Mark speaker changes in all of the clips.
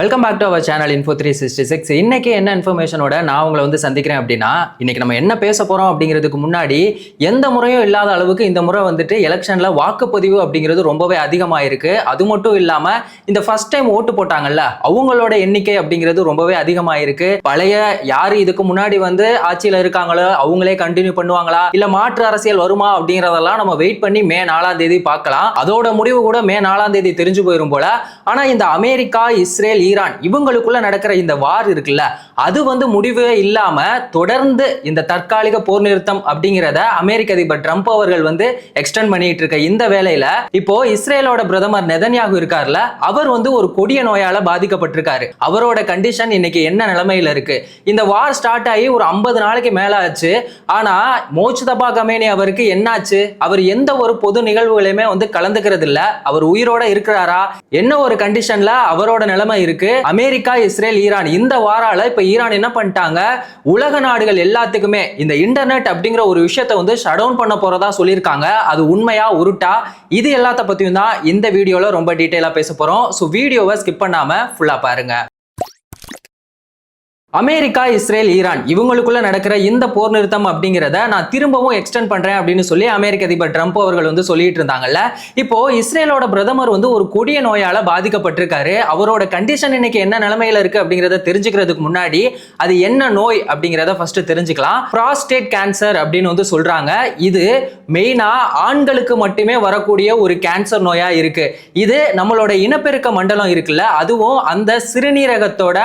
Speaker 1: Welcome back to our channel Info 366. இன்னைக்கு என்ன இன்ஃபர்மேஷனோட நான் உங்களை வந்து சந்திக்கிறேன் அப்படின்னா, இன்னைக்கு நம்ம என்ன பேச போறோம் அப்படிங்கிறதுக்கு முன்னாடி எந்த முறையும் இல்லாத அளவுக்கு இந்த முறை வந்துட்டு எலெக்ஷன்ல வாக்குப்பதிவு அப்படிங்கிறது ரொம்பவே அதிகமாயிருக்கு. அது மட்டும் இல்லாம இந்த ஃபர்ஸ்ட் டைம் ஓட்டு போட்டாங்கல்ல அவங்களோட எண்ணிக்கை அப்படிங்கிறது ரொம்பவே அதிகமாயிருக்கு. பழைய யாரு இதுக்கு முன்னாடி வந்து ஆட்சியில இருக்காங்களோ அவங்களே கண்டினியூ பண்ணுவாங்களா இல்ல மாற்று அரசியல் வருமா அப்படிங்கறதெல்லாம் நம்ம வெயிட் பண்ணி மே 4ஆம் தேதி பார்க்கலாம். அதோட முடிவு கூட மே 4ஆம் தேதி தெரிஞ்சு போயிரும் போல. ஆனா இந்த அமெரிக்கா, இஸ்ரேல், ஈரான் இவங்களுக்குள்ள நடக்கிற இந்த வார் இருக்குல்ல, அது வந்து முடிவே இல்லாம தொடர்ந்து இந்த தற்காலிக போர் நிறுத்தம் அப்படிங்கிறத அமெரிக்க அதிபர் ட்ரம்ப் அவர்கள் வந்து எக்ஸ்டெண்ட் பண்ணிட்டு இருக்க இந்த வேளையில இப்போ இஸ்ரேலோட பிரதமர் நெதன்யாகு இருக்கார்ல, அவர் வந்து ஒரு கொடிய நோயால பாதிக்கப்பட்டிருக்காரு. அவரோட கண்டிஷன் இன்னைக்கு என்ன நிலைமையில இருக்கு? இந்த வார் ஸ்டார்ட் ஆகி ஒரு 50 நாளைக்கு மேல ஆச்சு. ஆனா மோஜ்தபா கமேனி அவருக்கு என்னாச்சு? அவர் எந்த ஒரு பொது நிகழ்வுகளையுமே வந்து கலந்துக்கிறது இல்ல. அவர் உயிரோட இருக்கிறாரா? என்ன ஒரு கண்டிஷன்ல அவரோட நிலைமை இருக்கு? அமெரிக்கா, இஸ்ரேல், ஈரான் இந்த வாரால இப்ப ஈரான் என்ன பண்ணிட்டாங்க, உலக நாடுகள் எல்லாத்துக்குமே இந்த இன்டர்நெட் அப்படிங்கிற ஒரு விஷயத்தை வந்து ஷட் டவுன் பண்ண போறதா சொல்லியிருக்காங்க. அது உண்மையா உருட்டா? இது எல்லாத்த பத்தியும் தான் இந்த வீடியோல ரொம்ப டீடைலா பேச போறோம். சோ வீடியோவை ஸ்கிப் பண்ணாம ஃபுல்லா பாருங்க. அமெரிக்கா, இஸ்ரேல், ஈரான் இவங்களுக்குள்ள நடக்கிற இந்த போர் நிறுத்தம் அப்படிங்கிறத நான் திரும்பவும் எக்ஸ்டெண்ட் பண்றேன் அப்படின்னு சொல்லி அமெரிக்க அதிபர் ட்ரம்ப் அவர்கள் வந்து சொல்லிட்டு இருந்தாங்கல்ல. இப்போ இஸ்ரேலோட பிரதமர் வந்து ஒரு கொடிய நோயால பாதிக்கப்பட்டிருக்காரு. அவரோட கண்டிஷன் இன்னைக்கு என்ன நிலைமையில இருக்கு அப்படிங்கறத தெரிஞ்சுக்கிறதுக்கு முன்னாடி அது என்ன நோய் அப்படிங்கறத ஃபர்ஸ்ட் தெரிஞ்சுக்கலாம். புராஸ்டேட் கேன்சர் அப்படின்னு வந்து சொல்றாங்க. இது மெயினா ஆண்களுக்கு மட்டுமே வரக்கூடிய ஒரு கேன்சர் நோயா இருக்கு. இது நம்மளோட இனப்பெருக்க மண்டலம் இருக்குல்ல, அதுவும் அந்த சிறுநீரகத்தோட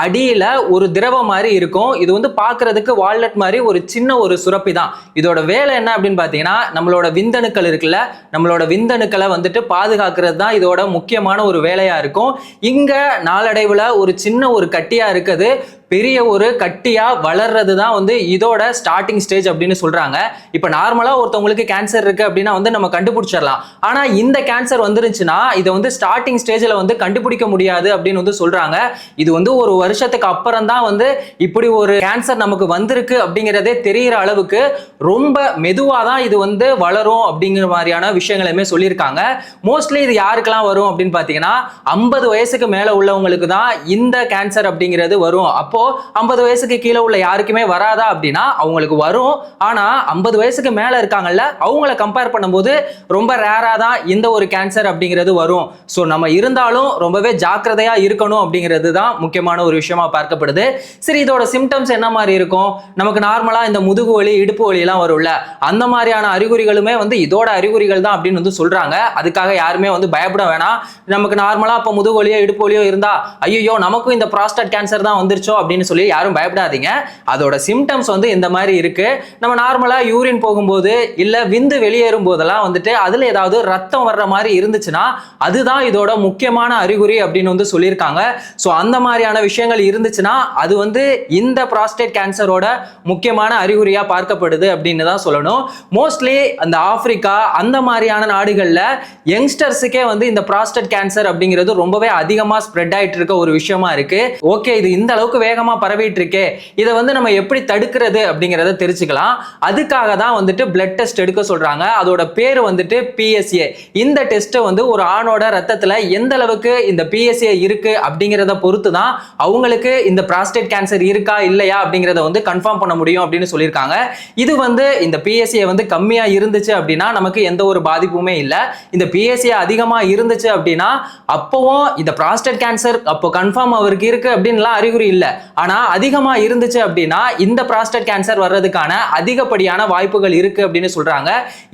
Speaker 1: அடியில ஒரு திரவம் மாதிரி இருக்கும். இது வந்து பார்க்கிறதுக்கு வால்நட் மாதிரி ஒரு சின்ன ஒரு சுரப்பி தான். இதோட வேலை என்ன அப்படின்னு பார்த்தீங்கன்னா, நம்மளோட விந்தணுக்கள் இருக்குல்ல, நம்மளோட விந்தணுக்களை வந்துட்டு பாதுகாக்கிறது தான் இதோட முக்கியமான ஒரு வேலையா இருக்கும். இங்க நாளடைவுல ஒரு சின்ன ஒரு கட்டியா இருக்குது, பெரிய ஒரு கட்டியா வளர்றது தான் வந்து இதோட ஸ்டார்டிங் ஸ்டேஜ் அப்படின்னு சொல்றாங்க. இப்ப நார்மலா ஒருத்தவங்களுக்கு கேன்சர் இருக்கு அப்படின்னா வந்து நம்ம கண்டுபிடிச்சிடலாம். ஆனா இந்த கேன்சர் வந்துருச்சுன்னா இதை வந்து ஸ்டார்டிங் ஸ்டேஜ்ல வந்து கண்டுபிடிக்க முடியாது அப்படின்னு வந்து சொல்றாங்க. இது வந்து ஒரு வருஷத்துக்கு அப்புறம் தான் வந்து இப்படி ஒரு கேன்சர் நமக்கு வந்திருக்கு அப்படிங்கிறதே தெரிகிற அளவுக்கு ரொம்ப மெதுவா தான் இது வந்து வளரும் அப்படிங்கிற மாதிரியான விஷயங்களுமே சொல்லியிருக்காங்க. மோஸ்ட்லி இது யாருக்கெல்லாம் வரும் அப்படின்னு பாத்தீங்கன்னா 50 வயசுக்கு மேல உள்ளவங்களுக்கு தான் இந்த கேன்சர் அப்படிங்கிறது வரும். அப்போ 50 வயசுக்கு கீழே உள்ள யாருக்குமே வராதா அப்படின்னா அவங்களுக்கு வரும். ஆனா 50 வயசுக்கு மேல இருக்காங்கல்ல, அவங்கள கம்பேர் பண்ணும்போது ரொம்ப ரேரா தான் இந்த ஒரு கேன்சர் அப்படிங்கிறது வரும். சோ நம்ம இருந்தாலும் ரொம்பவே ஜாக்கிரதையா இருக்கணும் அப்படிங்கிறது தான் முக்கியமான ஒரு விஷயமா பார்க்கப்படுது. சரி, இதோட சிம்டம்ஸ் என்ன மாதிரி இருக்கும்? நமக்கு நார்மலா இந்த முதுகு வலி, இடுப்பு வலி எல்லாம் வரும்ல, அந்த மாதிரியான அறிகுறிகளுமே வந்து இதோட அறிகுறிகள் தான் அப்படின்னு வந்து சொல்றாங்க. அதுக்காக யாருமே வந்து பயப்பட வேணாம். நமக்கு நார்மலா இப்ப முதுகு வலியோ இடுப்பு வலியோ இருந்தா ஐயோ நமக்கும் இந்த புராஸ்டேட் கேன்சர் தான் வந்துருச்சோ அப்படின்னு சொல்லி யாரும் பயப்படாதீங்க. அதோட சிம்டம்ஸ் வந்து இந்த மாதிரி இருக்கு. நம்ம நார்மலா யூரின் போகும்போது இல்ல விந்து வெளியேறும் போதெல்லாம் வந்துட்டு அதுல ஏதாவது ரத்தம் வர்ற மாதிரி இருந்துச்சுன்னா அதுதான் இதோட முக்கியமான அறிகுறி அப்படின்னு வந்து சொல்லியிருக்காங்க. ஸோ அந்த மாதிரியான விஷயங்கள் இருந்துச்சுன்னா அது வந்து இந்த புராஸ்டேட் கேன்சரோட முக்கியமான அறிகுறியா பார்க்கப்படுது அப்படின்னு தான் சொல்லணும். மோஸ்ட்லி அந்த ஆப்பிரிக்கா அந்த மாதிரியான நாடுகள்ல யங்ஸ்டர்ஸுக்கே வந்து இந்த புராஸ்டேட் கேன்சர் அப்படிங்கிறது ரொம்பவே அதிகமா ஸ்ப்ரெட் ஆயிட்டு இருக்க ஒரு விஷயமா இருக்கு. ஓகே, இது இந்த அளவுக்கு வேகமா பரவிட்டு இருக்கே, இதை வந்து நம்ம எப்படி தடுக்கிறது அப்படிங்கறத தெரிஞ்சுக்கலாம். அதுக்காக தான் வந்துட்டு பிளட் டெஸ்ட் எடுக்க சொல்றாங்க. அதோட பேர் வந்துட்டு PSA. இந்த டெஸ்ட் வந்து ஒரு ஆணோட ரத்தத்துல எந்த அளவுக்கு இந்த PSA இருக்கு அப்படிங்கறத பொறுத்து தான் அவங்களுக்கு இந்த புராஸ்டேட் கேன்சர் இருக்கா இல்லையா அப்படிங்கறத வந்து கன்ஃபார்ம் பண்ண முடியும் அப்படின்னு சொல்லியிருக்காங்க. இது வந்து இந்த PSA வந்து கம்மியா இருந்துச்சு அப்படின்னா நமக்கு எந்த ஒரு பாதிப்புமே இல்லை. இந்த PSA அதிகமா இருந்துச்சு அப்படின்னா அப்பவும் இந்த புராஸ்டேட் கேன்சர் அப்போ கன்ஃபார்ம் அவருக்கு இருக்கு அப்படின்லாம் அறிகுறி இல்லை. ஆனா அதிகமா இருந்துச்சு அப்படின்னா இந்த புராஸ்டேட் கேன்சர் வர்றதுக்கான அதிகப்படியான வாய்ப்புகள் இருக்கு அப்படின்னு சொல்றாங்க.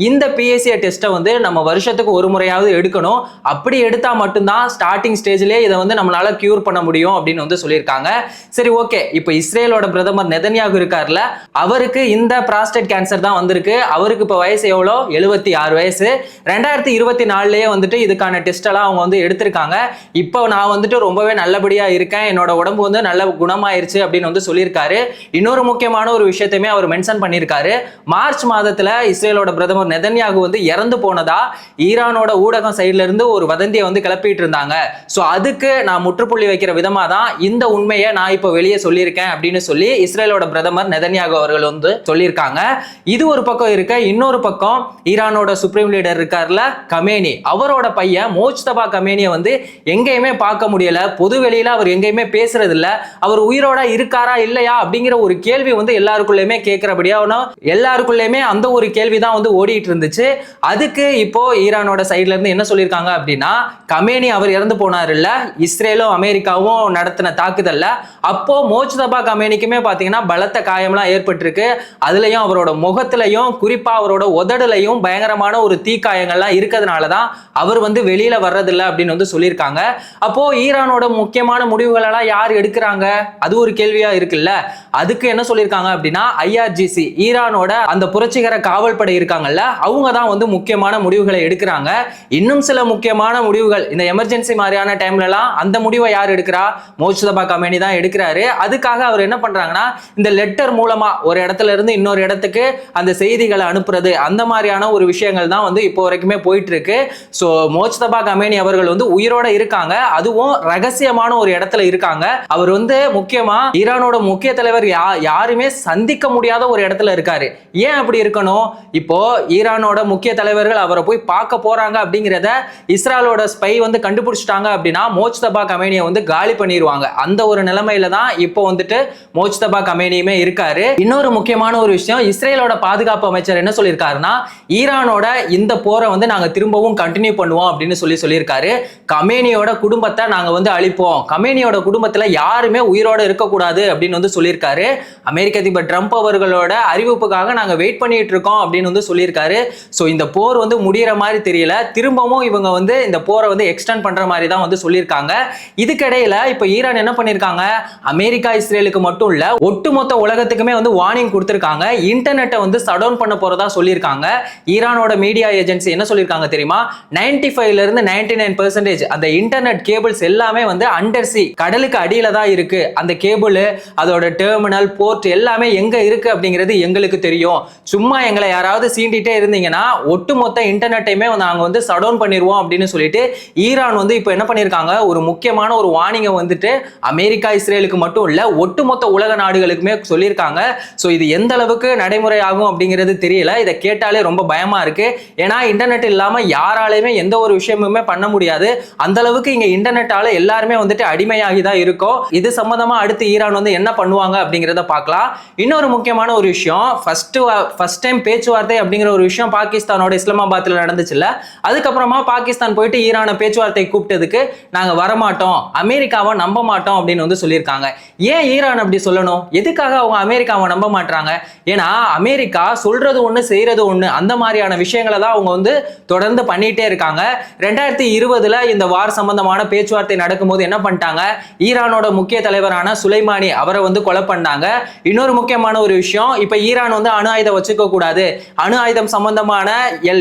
Speaker 1: இந்த PSA டெஸ்ட்டை வந்து நம்ம வருஷத்துக்கு ஒரு முறையாவது எடுக்கணும். அப்படி எடுத்தா மட்டும்தான் ஸ்டார்டிங் ஸ்டேஜ்லயே இதை வந்து நம்மளால கியூர் பண்ண முடியும் அப்படின்னு வந்து சொல்லியிருக்காங்க. சரி, ஓகே, இப்போ இஸ்ரேலோட பிரதமர் நெதன்யாகு இருக்கார்ல, அவருக்கு இந்த புராஸ்டேட் கேன்சர் தான் வந்திருக்கு. அவருக்கு இப்போ வயசு எவ்வளோ? 76 வயசு. 2024லயே வந்துட்டு இதுக்கான டெஸ்ட் எல்லாம் அவங்க வந்து எடுத்திருக்காங்க. இப்போ நான் வந்துட்டு ரொம்பவே நல்லபடியா இருக்கேன், என்னோட உடம்பு வந்து நல்ல குணமா மாதமாயிருச்சு அப்படின்னு வந்து சொல்லியிருக்காரு. இன்னொரு முக்கியமான ஒரு விஷயத்தையுமே அவர் மென்ஷன் பண்ணியிருக்காரு. மார்ச் மாதத்துல இஸ்ரேலோட பிரதமர் நெதன்யாகு வந்து இறந்து போனதா ஈரானோட ஊடகம் சைட்ல இருந்து ஒரு வதந்தியை வந்து கிளப்பிட்டு இருந்தாங்க. சோ அதுக்கு நான் முற்றுப்புள்ளி வைக்கிற விதமா தான் இந்த உண்மையை நான் இப்போ வெளியே சொல்லியிருக்கேன் அப்படின்னு சொல்லி இஸ்ரேலோட பிரதமர் நெதன்யாகு அவர்கள் வந்து சொல்லியிருக்காங்க. இது ஒரு பக்கம் இருக்க, இன்னொரு பக்கம் ஈரானோட சுப்ரீம் லீடர் இருக்கார்ல கமேனி, அவரோட பையன் மோஜ்தபா கமேனியை வந்து எங்கேயுமே பார்க்க முடியல. பொது வெளியில அவர் எங்கேயுமே பேசுறது இல்ல. அவர் உயிரோட இருக்காரா இல்லையா அப்படிங்கிற ஒரு கேள்வி வந்து எல்லாருக்குள்ளயுமே கேட்கிறபடியா எல்லாருக்குள்ளயுமே அந்த ஒரு கேள்விதான் வந்து ஓடிட்டு இருந்துச்சு. அதுக்கு இப்போ ஈரானோட சைட்ல இருந்து என்ன சொல்லியிருக்காங்க அப்படின்னா, கமேனி அவர் இறந்து போனார் இல்ல, இஸ்ரேலும் அமெரிக்காவும் நடத்தின தாக்குதல்ல அப்போ மோஜ்தபா கமேனிக்குமே பாத்தீங்கன்னா பலத்த காயம்லாம் ஏற்பட்டிருக்கு. அதுலயும் அவரோட முகத்திலையும் குறிப்பா அவரோட உதடுலையும் பயங்கரமான ஒரு தீக்காயங்கள்லாம் இருக்கிறதுனாலதான் அவர் வந்து வெளியில வர்றதில்லை அப்படின்னு வந்து சொல்லியிருக்காங்க. அப்போ ஈரானோட முக்கியமான முடிவுகள் எல்லாம் யார் எடுக்கிறாங்க, அது ஒரு கேள்வியா இருக்குல்ல. அதுக்கு என்ன சொல்லியிருக்காங்க அப்படின்னா, ஐஆர்ஜிசி ஈரானோட அந்த புரட்சிகர காவல் படை இருக்காங்கல்ல, அவங்க தான் வந்து முக்கியமான முடிவுகளை எடுக்கிறாங்க. இன்னும் சில முக்கியமான முடிவுகள் இந்த எமர்ஜென்சி மாதிரியான டைம்ல எல்லாம் அந்த முடிவை யார் எடுக்கிறா, மோஜ்தபா கமேனி தான் எடுக்கிறாரு. அதுக்காக அவர் என்ன பண்றாங்கன்னா, இந்த லெட்டர் மூலமா ஒரு இடத்துல இருந்து இன்னொரு இடத்துக்கு அந்த செய்திகளை அனுப்புறது, அந்த மாதிரியான ஒரு விஷயங்கள் தான் வந்து இப்போ வரைக்குமே போயிட்டு இருக்கு. சோ மோஜ்தபா கமேனி அவர்கள் வந்து உயிரோட இருக்காங்க, அதுவும் ரகசியமான ஒரு இடத்துல இருக்காங்க. அவர் வந்து முக்கியமா ஈரானோட முக்கிய தலைவர் யாருமே சந்திக்க முடியாத ஒரு இடத்துல இருக்காரு. ஏன் அப்படி இருக்கணும்? இப்போ ஈரானோட முக்கிய தலைவர்கள் அவரை போய் பார்க்க போறாங்க அப்படிங்கிறத இஸ்ரேலோட ஸ்பை வந்து கண்டுபிடிச்சிட்டாங்க அப்படின்னா மோஜ்தபா கமேனியை வந்து காலி பண்ணிடுவாங்க. அந்த ஒரு நிலைமையில தான் இப்போ வந்துட்டு மோஜ்தபா கமேனியுமே இருக்காரு. இன்னொரு முக்கியமான ஒரு விஷயம், இஸ்ரேலோட பாதுகாப்பு அமைச்சர் என்ன சொல்லியிருக்காருன்னா, ஈரானோட இந்த போரை வந்து நாங்க திரும்பவும் கண்டினியூ பண்ணுவோம் அப்படின்னு சொல்லியிருக்காரு. கமேனியோட குடும்பத்தை நாங்க வந்து அழிப்போம், கமேனியோட குடும்பத்துல யாருமே உயிரோட இருக்கக்கூடாது அப்படின்னு வந்து சொல்லியிருக்காரு. அமெரிக்க அதிபர் ட்ரம்ப் அவர்களோட அறிவிப்புக்காக நாங்க வெயிட் பண்ணிட்டு இருக்கோம் அப்படின்னு வந்து சொல்லியிருக்காரு. சோ இந்த போர் வந்து முடியற மாதிரி தெரியல, திரும்பவும் இவங்க வந்து இந்த போரை வந்து எக்ஸ்டெண்ட் பண்ற மாதிரி தான் வந்து சொல்லியிருக்காங்க. இதுக்கிடையில இப்ப ஈரான் என்ன பண்ணிருக்காங்க, அமெரிக்கா இஸ்ரேலுக்கு மட்டும் இல்ல ஒட்டுமொத்த உலகத்துக்குமே வந்து வார்னிங் கொடுத்திருக்காங்க. இன்டர்நெட்டை வந்து ஷட் டவுன் பண்ண போறதா சொல்லியிருக்காங்க. ஈரானோட மீடியா ஏஜென்சி என்ன சொல்லியிருக்காங்க தெரியுமா, 95ல இருந்து 99% அந்த இன்டர்நெட் கேபிள்ஸ் எல்லாமே வந்து அண்டர் சி, கடலுக்கு அடியில தான் இருக்கு. அந்த கேபிள், அதோட டெர்மினல், போர்ட் எல்லாமே எங்க இருக்கு அப்படிங்கிறது எங்களுக்கு தெரியும். சும்மா எங்களை யாராவது சீண்டிட்டே இருந்தீங்கன்னா ஒட்டுமொத்த இன்டர்நெட்டையுமே நாங்க வந்து ஷட் டவுன் பண்ணிடுவோம் அப்படின்னு சொல்லிட்டு ஈரான் வந்து இப்போ என்ன பண்ணிருக்காங்க, ஒரு முக்கியமான ஒரு வார்னிங்கை வந்துட்டு அமெரிக்கா இஸ்ரேலுக்கு மட்டும் இல்ல ஒட்டுமொத்த உலக நாடுகளுக்குமே சொல்லியிருக்காங்க. சோ இது எந்த அளவுக்கு நடைமுறை ஆகும் அப்படிங்கிறது தெரியல. இதை கேட்டாலே ரொம்ப பயமா இருக்கு. ஏன்னா இன்டர்நெட் இல்லாம யாராலையுமே எந்த ஒரு விஷயமுமே பண்ண முடியாது. அந்த அளவுக்கு இங்க இன்டர்நெட்டால எல்லாருமே வந்துட்டு அடிமையாகி தான் இருக்கும். இது சம்பந்தமா அடுத்து ஈரான் வந்து என்ன பண்ணுவாங்க அப்படிங்கிறத பார்க்கலாம். இன்னொரு முக்கியமான ஒரு விஷயம், ஃபர்ஸ்ட் டைம் பேச்சுவார்த்தை அப்படிங்கிற ஒரு விஷயம் பாகிஸ்தானோட இஸ்லாமாபாத்ல நடந்துச்சுல்ல, அதுக்கப்புறமா பாகிஸ்தான் போயிட்டு ஈரானை பேச்சுவார்த்தை கூப்பிட்டதுக்கு நாங்க வரமாட்டோம், அமெரிக்காவை நம்ப மாட்டோம் அப்படின்னு வந்து சொல்லியிருக்காங்க. ஏன் ஈரான் அப்படி சொல்லணும்? எதுக்காக அவங்க அமெரிக்காவை நம்ப மாட்டாங்க? ஏன்னா அமெரிக்கா சொல்றது ஒண்ணு செய்யறது ஒண்ணு, அந்த மாதிரியான விஷயங்களை தான் அவங்க வந்து தொடர்ந்து பண்ணிட்டே இருக்காங்க. 2020 இந்த வார் சம்பந்தமான பேச்சுவார்த்தை நடக்கும்போது என்ன பண்ணிட்டாங்க, ஈரானோட முக்கிய தலைவரான சுலைமானி அவரை வந்து கொலை பண்ணாங்க. இன்னொரு முக்கியமான ஒரு விஷயம், இப்ப ஈரான் வந்து அணு ஆயுதம் வச்சுக்க கூடாது, அணு ஆயுதம் சம்பந்தமான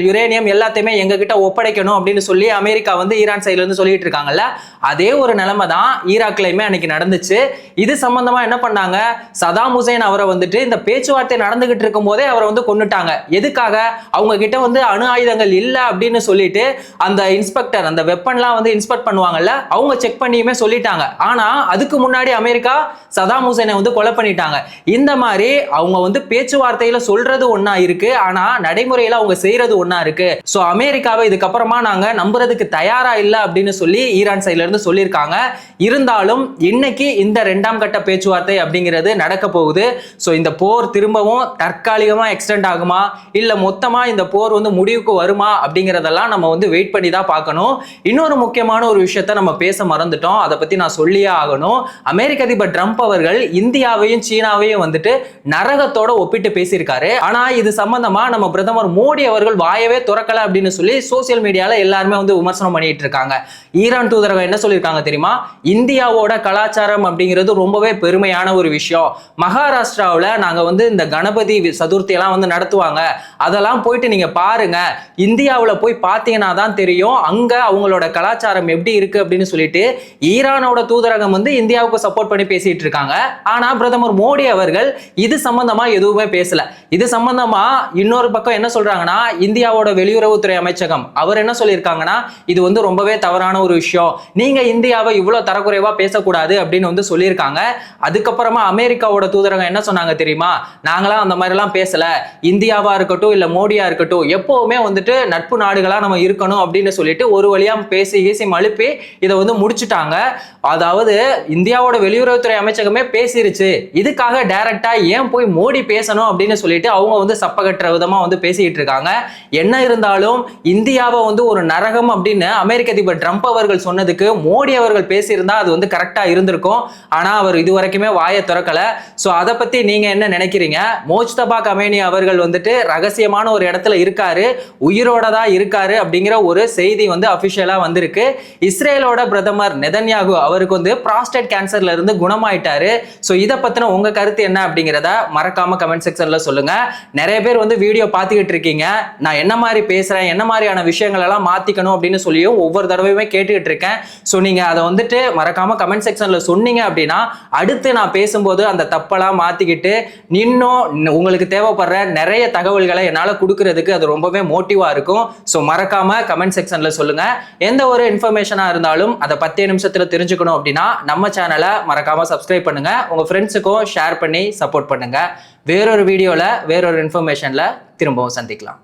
Speaker 1: யுரேனியம் எல்லாத்தையுமே எங்க கிட்ட ஒப்படைக்கணும் அப்படின்னு சொல்லி அமெரிக்கா வந்து ஈரான் சைட்ல இருந்து சொல்லிட்டு இருக்காங்கல்ல, அதே ஒரு நிலைமை தான் ஈராக்லயுமே அன்னைக்கு நடந்துச்சு. இது சம்பந்தமா என்ன பண்ணாங்க, சதாம் ஹுசைன் அவரை வந்துட்டு இந்த பேச்சுவார்த்தை நடந்துகிட்டு இருக்கும் போதே அவரை வந்து கொன்னுட்டாங்க. எதுக்காக, அவங்க கிட்ட வந்து அணு ஆயுதங்கள் இல்ல அப்படின்னு சொல்லிட்டு அந்த இன்ஸ்பெக்டர், அந்த வெப்பன்லாம் வந்து இன்ஸ்பெக்ட் பண்ணுவாங்கல்ல, அவங்க செக் பண்ணியுமே சொல்லிட்டாங்க. ஆனா அதுக்கு முன்னாடி அமெரிக்கா சதாம் ஹுசைனை வந்து கொலை பண்ணிட்டாங்க. இந்த மாதிரி அவங்க வந்து பேச்சுவார்த்தையில சொல்றது ஒண்ணா இருக்கு, ஆனா நடைமுறையில அவங்க செய்யறது ஒண்ணா இருக்கு. சோ அமெரிக்காவை இதுக்கப்புறமா நாங்க நம்புறதுக்கு தயாரா இல்ல அப்படின்னு சொல்லி ஈரான் சைட்ல இருந்து சொல்லியிருக்காங்க. இருந்தாலும் இன்னைக்கு இந்த 2ஆம் கட்ட பேச்சுவார்த்தை அப்படிங்கிறது நடக்க போகுது. சோ இந்த போர் திரும்பவும் தற்காலிகமா எக்ஸ்டெண்ட் ஆகுமா, இல்ல மொத்தமா இந்த போர் வந்து முடிவுக்கு வருமா அப்படிங்கிறதெல்லாம் நம்ம வந்து வெயிட் பண்ணி தான் பார்க்கணும். இன்னொரு முக்கியமான ஒரு விஷயத்தை நம்ம பேச மறந்துட்டோம், அதை பத்தி நான் சொல்லியே ஆகணும். அமெரிக்க அதிபர் ட்ரம்ப் அவர்கள் இந்தியாவையும் சீனாவையும் வந்துட்டு நரகத்தோட ஒப்பிட்டு பேசியிருக்காரு. ஆனா இது சம்பந்தமா நம்ம பிரதமர் மோடி அவர்கள் வாயவே துறக்கல அப்படின்னு சொல்லி சோசியல் மீடியால எல்லாருமே வந்து விமர்சனம் பண்ணிட்டு இருக்காங்க. ஈரான் தூதரகம் என்ன சொல்லியிருக்காங்க தெரியுமா, இந்தியாவோட கலாச்சாரம் அப்படிங்கிறது ரொம்பவே பெருமையான ஒரு விஷயம். மகாராஷ்டிராவில் நாங்க வந்து இந்த கணபதி சதுர்த்தி எல்லாம் வந்து நடத்துவாங்க, அதெல்லாம் போயிட்டு நீங்க பாருங்க, இந்தியாவில் போய் பார்த்தீங்கன்னா தான் தெரியும் அங்க அவங்களோட கலாச்சாரம் எப்படி இருக்கு அப்படின்னு சொல்லிட்டு ஈரானோட தூதரகம் வந்து இந்தியாவுக்கு சப்போர்ட் பண்ணி பேசிட்டு இருக்காங்க. ஆனா பிரதமர் மோடி அவர்கள் இது சம்பந்தமா எதுவுமே பேசல. இது சம்பந்தமா இன்னொரு பக்கம் என்ன சொல்றாங்கன்னா, இந்தியாவோட வெளியுறவுத்துறை அமைச்சகம் அவர் என்ன சொல்லியிருக்காங்கன்னா, இது வந்து ரொம்பவே தவறான ஒரு விஷயம், நீங்க இந்தியாவை இவ்வளவு தரக்குறைவா பேசக்கூடாது அப்படின்னு வந்து சொல்லியிருக்காங்க. அதுக்கப்புறமா அமெரிக்காவோட தூதரகம் என்ன சொன்னாங்க தெரியுமா, நாங்களாம் அந்த மாதிரி எல்லாம் பேசல, இந்தியாவா இருக்கட்டும் இல்ல மோடியா இருக்கட்டும் எப்பவுமே வந்துட்டு நட்பு நாடுகளா நம்ம இருக்கணும் அப்படின்னு சொல்லிட்டு ஒரு வழியா பேசி மழுப்பி இதை வந்து முடிச்சுட்டாங்க. அதாவது இந்தியாவோட வெளியுறவுத்துறை அமைச்சகமே பேசிருச்சு, இதுக்காக டைரக்டா ஏன் போய் மோடி பேசணும் அப்படின்னு சொல்லிட்டு அவங்க வந்து சப்பகற்ற விதமா வந்து பேசிட்டு இருக்காங்க. என்ன இருந்தாலும் இந்தியாவை வந்து ஒரு நரகம் அப்படின்னு அமெரிக்க அதிபர் ட்ரம்ப் அவர்கள் சொன்னதுக்கு மோடி அவர்கள் பேசியிருந்தா அது வந்து கரெக்டா இருந்திருக்கும். ஆனா அவர் இதுவரைக்குமே வாயை திறக்கல. சோ அதை பத்தி நீங்க என்ன நினைக்கிறீங்க? மோஜ்தபா கமேனி அவர்கள் வந்துட்டு ரகசியமான ஒரு இடத்துல இருக்காரு, உயிரோட தான் இருக்காரு அப்படிங்கிற ஒரு செய்தி வந்து அபிஷியலா வந்திருக்கு. இஸ்ரேலோட பிரதமர் நெதன்யாகு அவருக்கு வந்து புரோஸ்டேட் கேன்சர்ல இருந்து குணமாயிட்டாரு. சோ இத பத்தின உங்க கருத்து என்ன அப்படிங்கறத மறக்காம கமெண்ட் செக்ஷன்ல சொல்லுங்க. நிறைய பேர் வந்து வீடியோ பார்த்துக்கிட்டு இருக்கீங்க, நான் என்ன மாதிரி பேசுறேன், என்ன மாதிரியான விஷயங்கள் எல்லாம் மாத்திக்கணும் அப்படின்னு சொல்லியும் ஒவ்வொரு தடவையுமே கேட்டுக்கிட்டு இருக்கேன். சோ நீங்க அதை வந்துட்டு மறக்காம கமெண்ட் செக்ஷன்ல சொன்னீங்க அப்படின்னா அடுத்து நான் பேசும்போது அந்த தப்பெல்லாம் மாத்திக்கிட்டு இன்னும் உங்களுக்கு தேவைப்படுற நிறைய தகவல்களை என்னால கொடுக்கறதுக்கு அது ரொம்பவே மோட்டிவா இருக்கும். சோ மறக்காம கமெண்ட் செக்ஷன்ல சொல்லுங்க. எந்த ஒரு இன்ஃபர்மேஷனா இருந்தாலும் அதை 10 நிமிஷத்துல தெரிஞ்சுக்கணும் அப்படின்னா நம்ம சேனலை மறக்காம சப்ஸ்கிரைப் பண்ணுங்க, உங்க ஃப்ரெண்ட்ஸுக்கும் ஷேர் பண்ணி சப்போர்ட் பண்ணுங்க. வேறொரு வீடியோல வேறொரு இன்ஃபர்மேஷன்ல திரும்பவும் சந்திக்கலாம்.